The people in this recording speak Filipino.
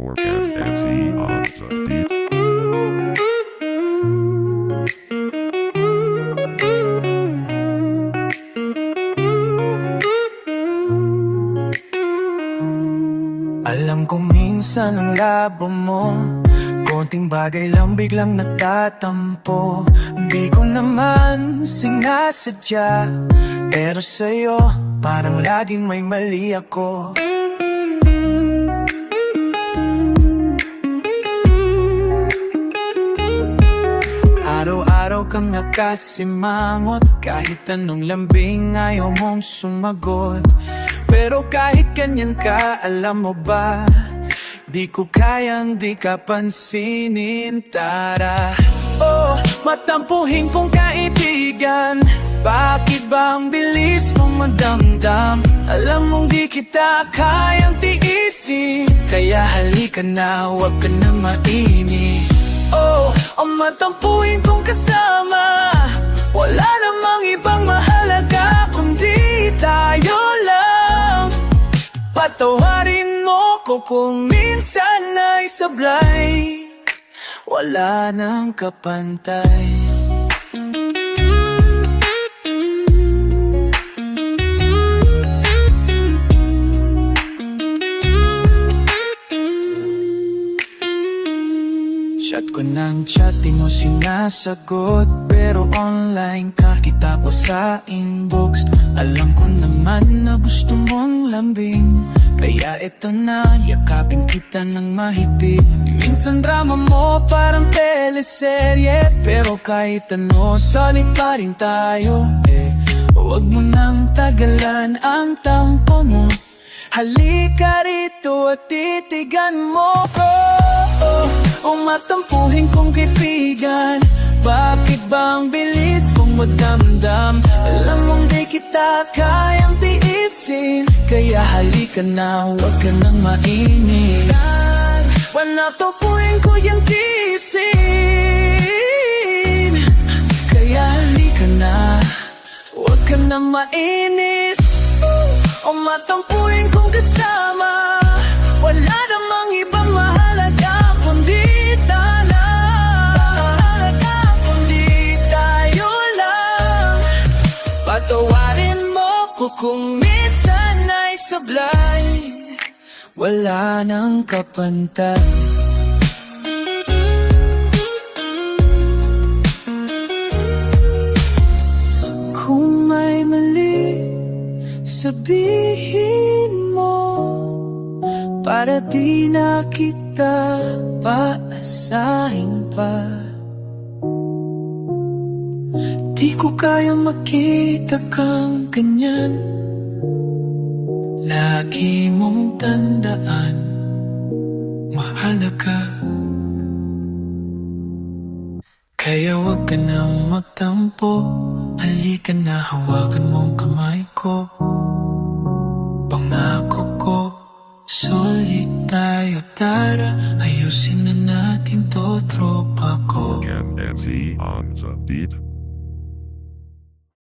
for Ken MC on the beat. Alam ko minsan ang labo mo, konting bagay lang biglang natatampo. Di ko naman sinasadya, pero sa'yo parang laging may mali ako. Araw-araw kang nakasimangot, kahit anong lambing ayaw mong sumagot. Pero kahit ganyan ka, alam mo ba, di ko kayang di ka pansinin. Tara, oh, matampuhin kong kaibigan, bakit ba ang bilis mong madamdam? Alam mong di kita kayang tiisin, kaya halika na, huwag ka na mainis. Oh, ang matampuhin kong kasama, wala namang ibang mahalaga kundi tayo lang. Patawarin mo ko kung minsan ay sablay, wala nang kapantay. Chat ko ng chat, di mo sinasagot, pero online ka, kita ko sa inbox. Alam ko naman na gusto mong lambing, kaya eto na, yakapin kita ng mahigpit. Minsan drama mo parang teleserye, pero kahit ano, solid pa rin tayo. Huwag mo nang tagalan ang tampo mo, halika rito at titigan mo ko. O matampuhin kong kaibigan, bakit ba ang bilis mong madamdam? Alam mong di kita kayang tiisin, kaya halika na, huwag ka nang mainis. Matampuhin ko yung tiisin, kaya halika na, huwag ka nang mainis. O matampuhin kong kasama, wala namang ibang mahalaga kundi tayo lang. Patawarin mo ko kung minsan ay sablay, wala nang kapantay. Kung may mali, sabihin mo, para di na kita paasahin pa. Di ko kaya makita kang ganyan, lagi mong tandaan, mahalaga. Kaya wag ka nang magtampo, halika na, hawakan mong kamay ko. Pangako ko, solid tayo, tara, ayusin na natin to, tropa ko. Ken MC on the beat.